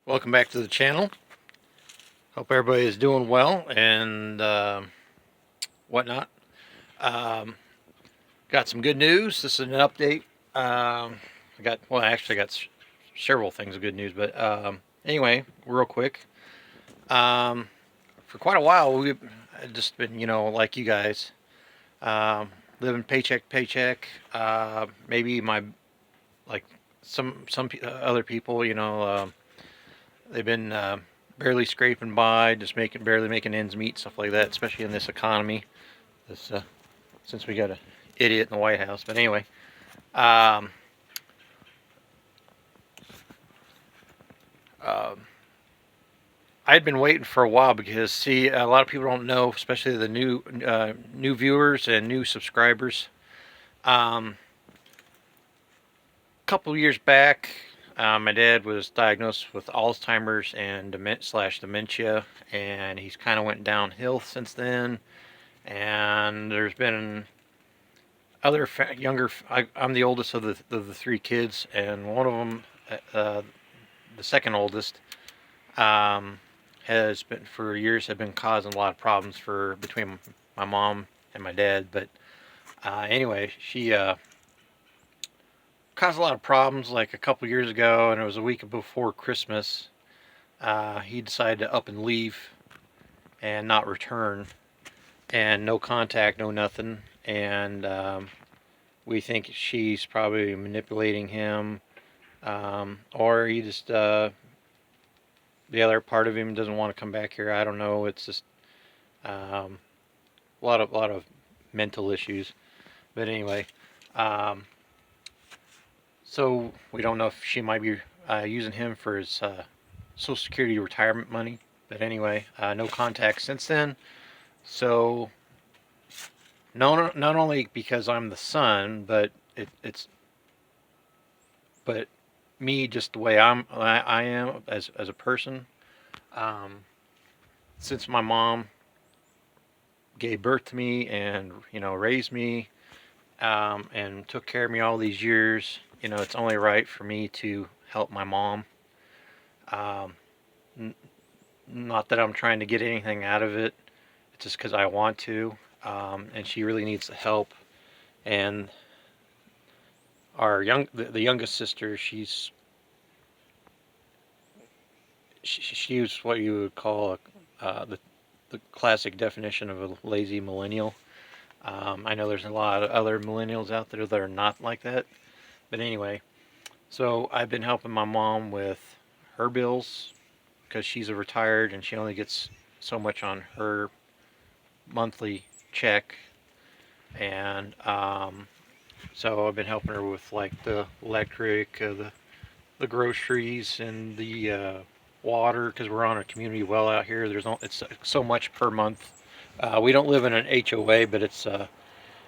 Welcome back to the channel. Hope everybody is doing well and whatnot. Um, got some good news. This is an update. I got several things of good news, but anyway, real quick. For quite a while, we've just been, like you guys, living paycheck to paycheck. Maybe like some other people, they've been barely scraping by, just barely making ends meet, stuff like that. Especially in this economy, this since we got an idiot in the White House. But anyway, um, uh, I'd been waiting for a while because, see, a lot of people don't know, especially the new viewers and new subscribers. A couple years back, my dad was diagnosed with Alzheimer's and dementia, and he's kind of went downhill since then. And there's been other younger. I'm the oldest of the three kids, and one of them, the second oldest, has been for years have been causing a lot of problems for between my mom and my dad. But anyway, she caused a lot of problems like a couple years ago, and it was a week before Christmas. He decided to up and leave and not return, and no contact, no nothing. And we think she's probably manipulating him, or he just the other part of him doesn't want to come back here. I don't know. It's just a lot of mental issues. But anyway, so we don't know if she might be using him for his Social Security retirement money. But anyway, no contact since then. So not only because I'm the son, but it's me, just the way I am as a person. Since my mom gave birth to me and raised me, and took care of me all these years, it's only right for me to help my mom. Not that I'm trying to get anything out of it. It's just because I want to, and she really needs the help. And the youngest sister, she's what you would call the classic definition of a lazy millennial. I know there's a lot of other millennials out there that are not like that. But anyway, so I've been helping my mom with her bills because she's a retired and she only gets so much on her monthly check. And so I've been helping her with like the electric, the groceries, and the water, because we're on a community well out here. It's so much per month. We don't live in an HOA, but it's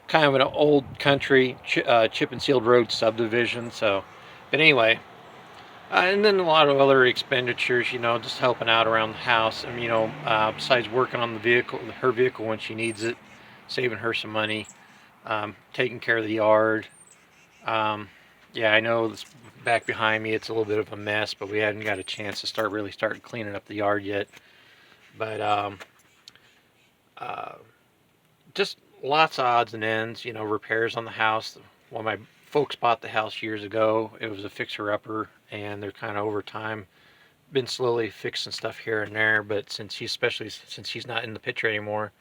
kind of an old country chip and sealed road subdivision. So, but anyway, and then a lot of other expenditures, just helping out around the house, and besides working on her vehicle when she needs it, saving her some money, taking care of the yard. Yeah, I know this back behind me, it's a little bit of a mess, but we hadn't got a chance to start cleaning up the yard yet. But just lots of odds and ends, repairs on the house. When my folks bought the house years ago, it was a fixer-upper, and they're kind of over time been slowly fixing stuff here and there. But especially since she's not in the picture anymore,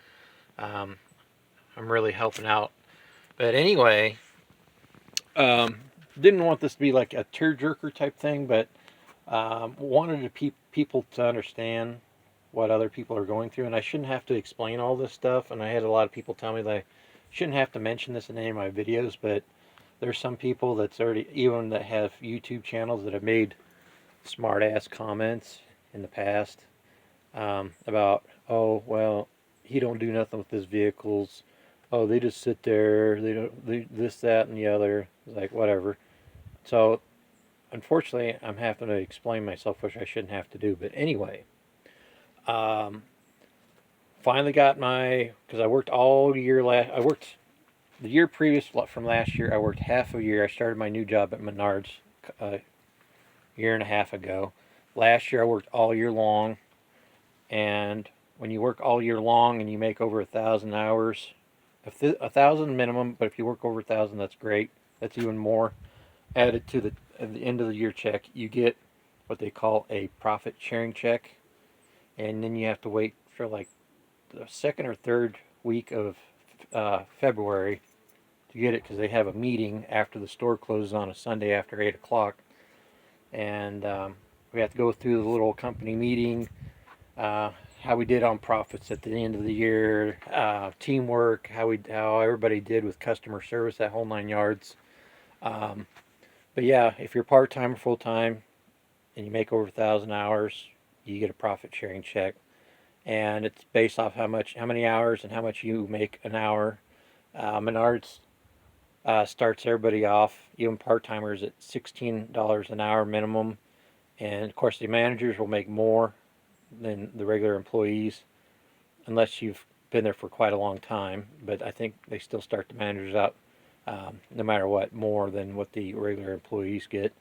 I'm really helping out. But anyway, didn't want this to be like a tearjerker type thing, but wanted people to understand what other people are going through, and I shouldn't have to explain all this stuff. And I had a lot of people tell me that I shouldn't have to mention this in any of my videos, but there's some people that have YouTube channels that have made smart ass comments in the past, about, oh well, he don't do nothing with his vehicles, oh they just sit there, this, that, and the other. It's like, whatever. So unfortunately I'm having to explain myself, which I shouldn't have to do. But anyway, finally got because I worked all year I worked the year previous from last year. I worked half a year. I started my new job at Menards a year and a half ago. Last year I worked all year long, and when you work all year long and you make over 1,000 hours, 1,000 minimum, but if you work over 1,000, that's great. That's even more. Added to the at the end of the year check, you get what they call a profit sharing check, and then you have to wait for like the second or third week of February to get it because they have a meeting after the store closes on a Sunday after 8 o'clock, and we have to go through the little company meeting, how we did on profits at the end of the year, teamwork, how everybody did with customer service, that whole 9 yards. Um, but yeah, if you're part time or full time and you make over 1,000 hours, you get a profit sharing check, and it's based off how many hours, and how much you make an hour. Menards starts everybody off, even part timers, at $16 an hour minimum, and of course the managers will make more than the regular employees unless you've been there for quite a long time. But I think they still start the managers out, no matter what, more than what the regular employees get.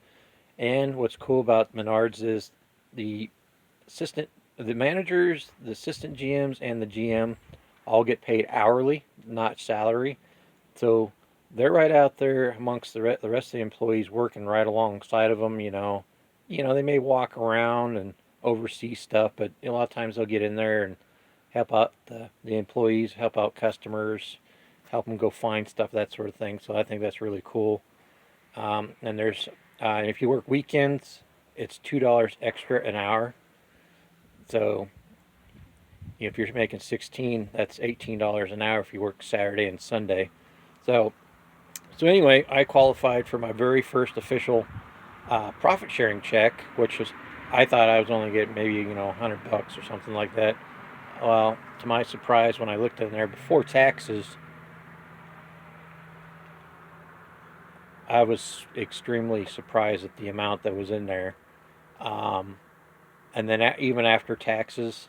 And what's cool about Menards is the the managers, the assistant GMs, and the GM all get paid hourly, not salary. So they're right out there amongst the rest of the employees, working right alongside of them. They may walk around and oversee stuff, but a lot of times they'll get in there and help out the employees, help out customers, help them go find stuff, that sort of thing. So I think that's really cool. And if you work weekends, it's $2 extra an hour. So if you're making 16, that's $18 an hour if you work Saturday and Sunday. So anyway, I qualified for my very first official profit sharing check, which was, I thought I was only getting maybe $100 or something like that. Well, to my surprise, when I looked in there before taxes, I was extremely surprised at the amount that was in there. Um, and then even after taxes,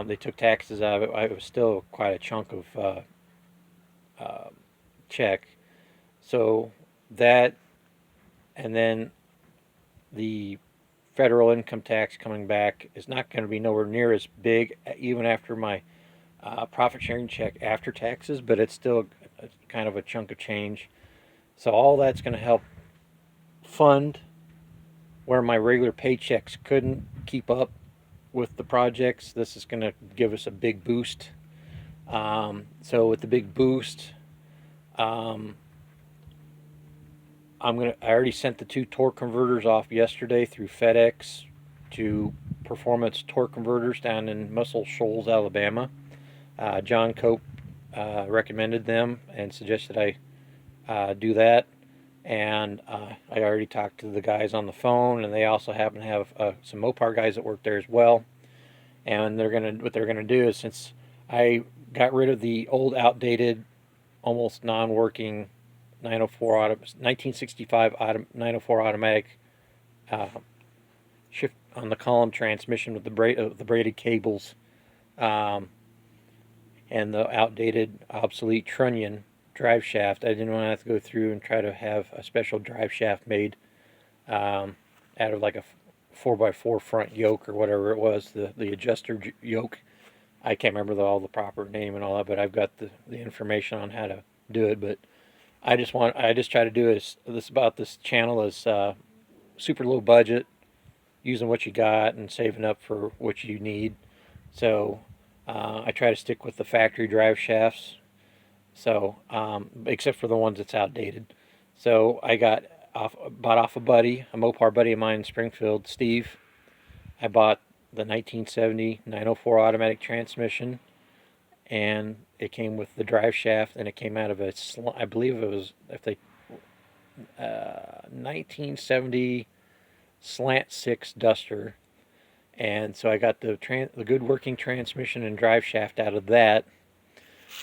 they took taxes out of it. It was still quite a chunk of uh, check. So that, and then the federal income tax coming back is not going to be nowhere near as big, even after my profit sharing check after taxes, but it's still kind of a chunk of change. So all that's going to help fund where my regular paychecks couldn't keep up with the projects. This is going to give us a big boost. So with the big boost, um, I already sent the 2 torque converters off yesterday through FedEx to Performance Torque Converters down in Muscle Shoals, Alabama. John Cope recommended them and suggested I do that. And I already talked to the guys on the phone, and they also happen to have some Mopar guys that work there as well. And what they're gonna do is, since I got rid of the old, outdated, almost non-working 1965 904 automatic shift on the column transmission with the braided cables, um, and the outdated, obsolete trunnion drive shaft. I didn't want to have to go through and try to have a special drive shaft made out of like a 4x4 front yoke or whatever it was, the adjuster yoke. I can't remember all the proper name and all that, but I've got the information on how to do it. But I just try to do this channel is super low budget, using what you got and saving up for what you need. So I try to stick with the factory drive shafts. So except for the ones that's outdated. So I bought off a Mopar buddy of mine in Springfield, Steve. I bought the 1970 904 automatic transmission, and it came with the drive shaft, and it came out of I believe it was 1970 slant 6 Duster, and so I got the good working transmission and drive shaft out of that.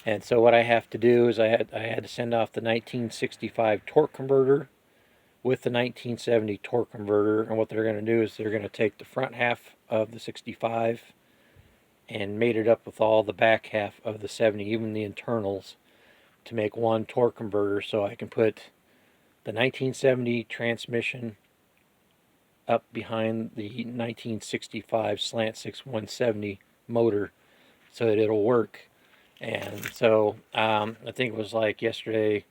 And so what I have to do is I had to send off the 1965 torque converter with the 1970 torque converter, and what they're going to do is they're going to take the front half of the 65 and mate it up with all the back half of the 70, even the internals, to make one torque converter, so I can put the 1970 transmission up behind the 1965 Slant 6 170 motor so that it'll work. And so I think it was like yesterday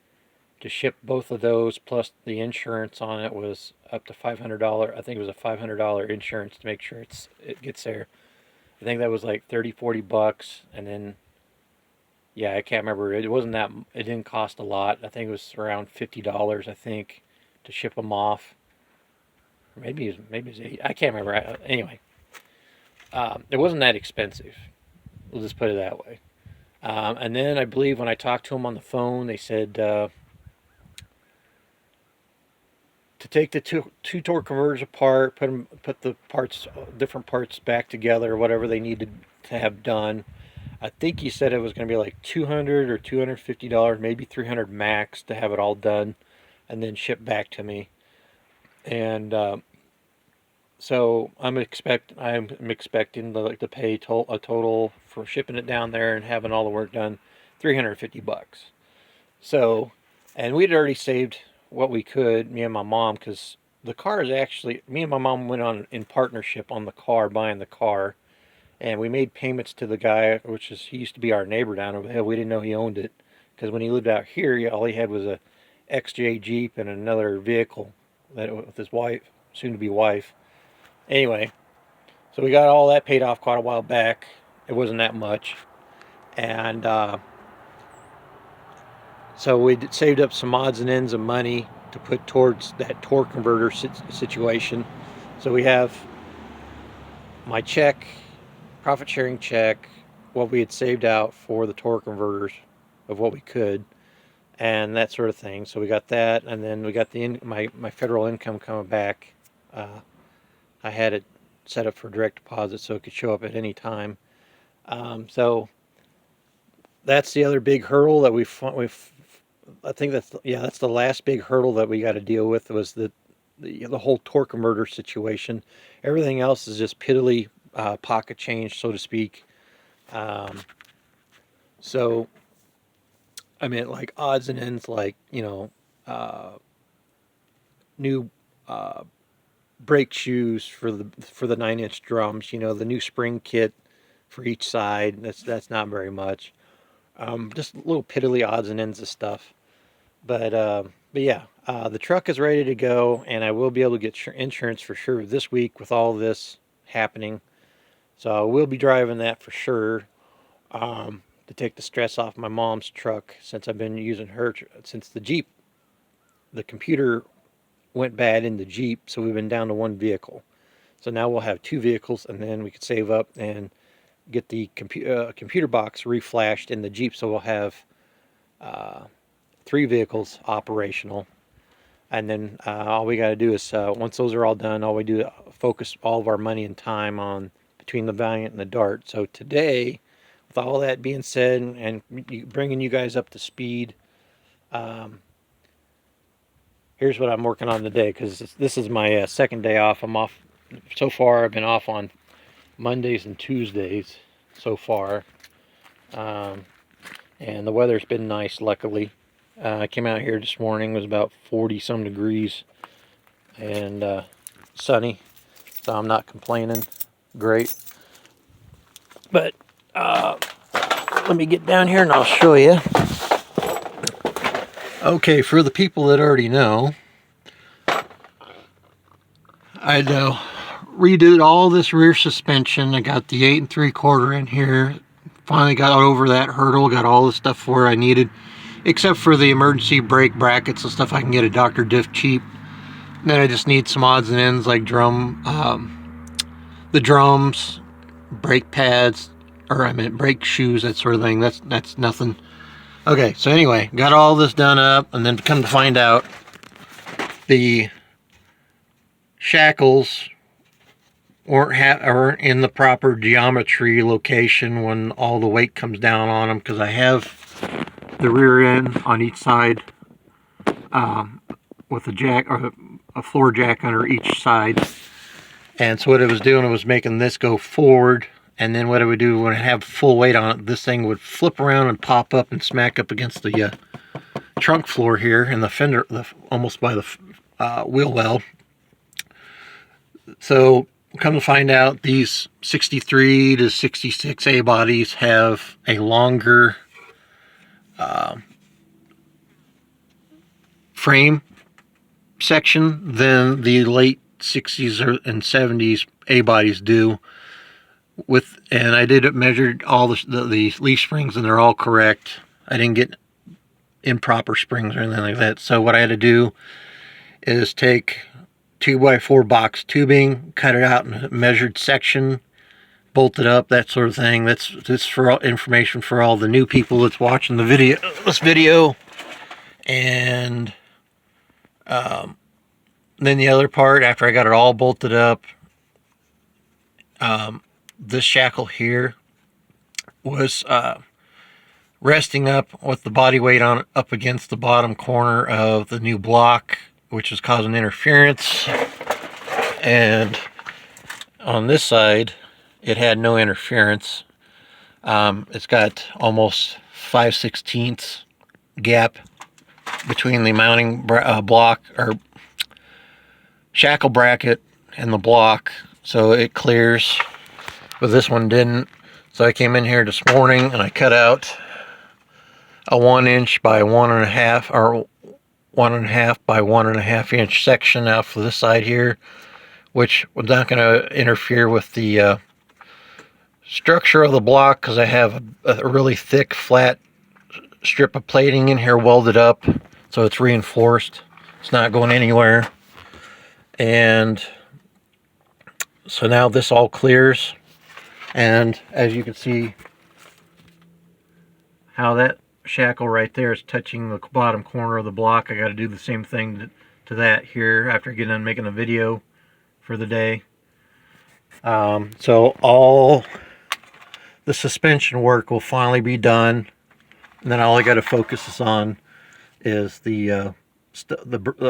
to ship both of those plus the insurance on it was up to $500. I think it was a $500 insurance to make sure it gets there. I think that was like 30-40 bucks, and then yeah, I can't remember. It wasn't that. It didn't cost a lot. I think it was around $50. I think to ship them off. Or maybe it's 80. I can't remember. Anyway, it wasn't that expensive. We'll just put it that way. And then I believe when I talked to them on the phone, they said to take the two torque converters apart, put the different parts back together, whatever they needed to have done. I think he said it was going to be like $200 or $250, maybe $300 max to have it all done, and then shipped back to me. And so I'm expecting to pay a total for shipping it down there and having all the work done, $350. So, and we'd already saved what we could, me and my mom, because the car is actually, me and my mom went on in partnership on the car, buying the car. And we made payments to the guy, he used to be our neighbor down over the hill. We didn't know he owned it, because when he lived out here, all he had was a XJ Jeep and another vehicle with his wife, soon-to-be wife. Anyway, so we got all that paid off quite a while back. It wasn't that much. And so we saved up some odds and ends of money to put towards that torque converter situation. So we have my check, profit sharing check, what we had saved out for the torque converters of what we could, and that sort of thing. So we got that, and then we got my federal income coming back. I had it set up for direct deposit so it could show up at any time. So that's the other big hurdle that I think that's the last big hurdle that we got to deal with, was the whole torque converter situation. Everything else is just piddly pocket change, so to speak. So I mean, like odds and ends, like new brake shoes for the 9-inch drums. The new spring kit for each side. That's not very much. Just little piddly odds and ends of stuff. But yeah, the truck is ready to go, and I will be able to get insurance for sure this week with all this happening. So I will be driving that for sure, to take the stress off my mom's truck, since I've been using her since the Jeep. The computer went bad in the Jeep, so we've been down to one vehicle. So now we'll have two vehicles, and then we could save up and get the computer box reflashed in the Jeep, so we'll have 3 vehicles operational. And then all we got to do is, once those are all done, all we do is focus all of our money and time on between the Valiant and the Dart. So today, with all that being said, and bringing you guys up to speed, here's what I'm working on today, because this is my second day off. I'm off so far. I've been off on Mondays and Tuesdays so far, and the weather's been nice, luckily. I came out here this morning, it was about 40 some degrees and sunny, so I'm not complaining. Great. But let me get down here and I'll show you. Okay, for the people that already know, I redid all this rear suspension. I got the 8 3/4 in here. Finally got over that hurdle, got all the stuff where I needed, except for the emergency brake brackets and stuff I can get at Dr. Diff cheap. And then I just need some odds and ends like the drums, brake pads, brake shoes, that sort of thing. That's nothing. Okay, so anyway, got all this done up, and then come to find out, the shackles weren't in the proper geometry location when all the weight comes down on them, because I have the rear end on each side with a jack, or a floor jack under each side. And so what it was doing, it was making this go forward, and then what it would do when I have full weight on it, this thing would flip around and pop up and smack up against the trunk floor here, and the fender, almost by the wheel well. So come to find out, these 63 to 66 A bodies have a longer frame section than the late 60s and 70s A bodies do. And I did it, measured all the leaf springs, and they're all correct. I didn't get improper springs or anything like that. So what I had to do is take 2x4 box tubing, cut it out in a measured section, bolt it up, that sort of thing. That's for all information for all the new people that's watching this video. And then the other part, after I got it all bolted up, this shackle here was resting up with the body weight on up against the bottom corner of the new block, which is causing interference. And on this side, it had no interference. It's got almost 5/16 gap between the mounting block or shackle bracket and the block, so it clears, but this one didn't. So I came in here this morning and I cut out a 1 inch by 1.5 or 1.5 by 1.5 inch section out for this side here, which was not going to interfere with the structure of the block, because I have a really thick flat strip of plating in here welded up, so it's reinforced. It's not going anywhere. And so now this all clears, and as you can see how that shackle right there is touching the bottom corner of the block. I got to do the same thing to that here after I get done making a video for the day. So all the suspension work will finally be done, and then all I got to focus on is the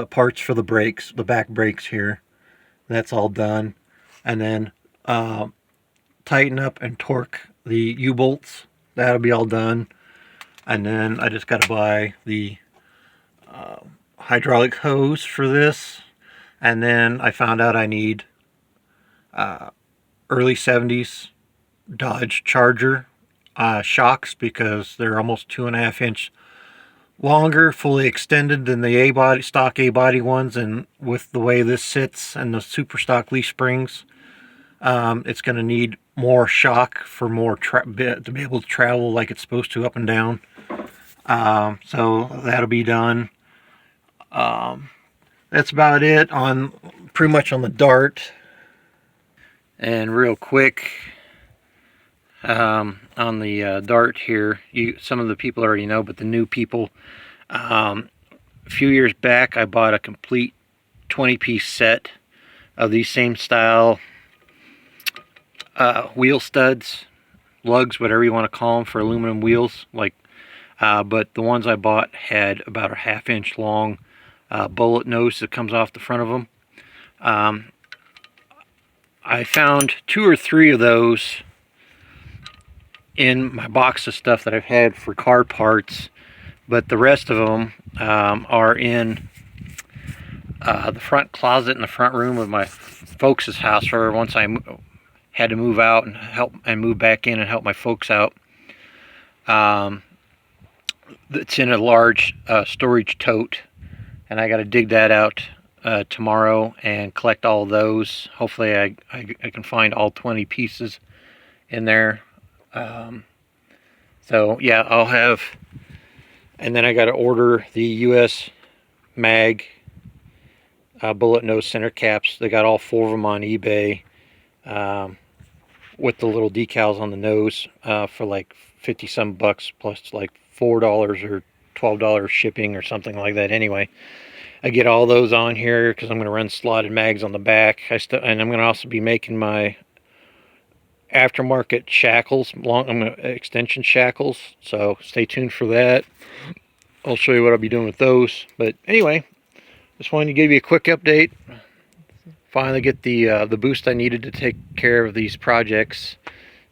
parts for the brakes, the back brakes here. That's all done. And then tighten up and torque the U-bolts. That'll be all done. And then I just got to buy the hydraulic hose for this. And then I found out I need early 70s Dodge Charger shocks, because they're almost 2.5 inch longer, fully extended than the stock A body ones. And with the way this sits and the super stock leaf springs, it's going to need more shock for more to be able to travel like it's supposed to, up and down. So that'll be done. That's about it on pretty much on the Dart. And real quick, on the Dart here, some of the people already know, but the new people, a few years back I bought a complete 20-piece set of these same style wheel studs, lugs, whatever you want to call them, for aluminum wheels. But the ones I bought had about a 1/2 inch long bullet nose that comes off the front of them. I found 2 or 3 of those in my box of stuff that I've had for car parts, but the rest of them are in the front closet in the front room of my folks' house, or once I had to move out and move back in and help my folks out. It's in a large storage tote, and I got to dig that out tomorrow and collect all of those. Hopefully I can find all 20 pieces in there. So yeah, I'll have, and then I got to order the US mag bullet nose center caps. They got all 4 of them on eBay, with the little decals on the nose, for like 50 some bucks, plus like $4 or $12 shipping or something like that. Anyway, I get all those on here because I'm going to run slotted mags on the back. And I'm going to also be making my aftermarket shackles, extension shackles, so stay tuned for that. I'll show you what I'll be doing with those. But anyway, just wanted to give you a quick update. Finally get the boost I needed to take care of these projects.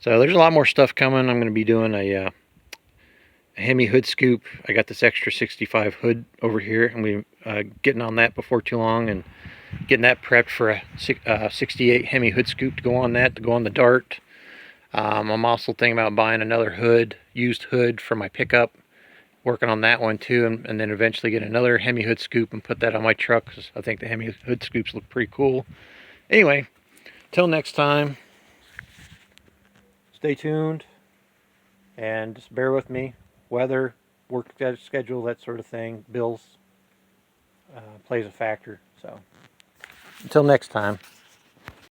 So there's a lot more stuff coming. I'm going to be doing a Hemi hood scoop. I got this extra 65 hood over here. I'm going to be getting on that before too long, and getting that prepped for a 68 Hemi hood scoop to go on that, to go on the Dart. I'm also thinking about buying another hood, used hood for my pickup. Working on that one too, and then eventually get another Hemi hood scoop and put that on my truck, because I think the Hemi hood scoops look pretty cool. Anyway, till next time, stay tuned and just bear with me. Weather, work schedule, that sort of thing, bills plays a factor. So until next time.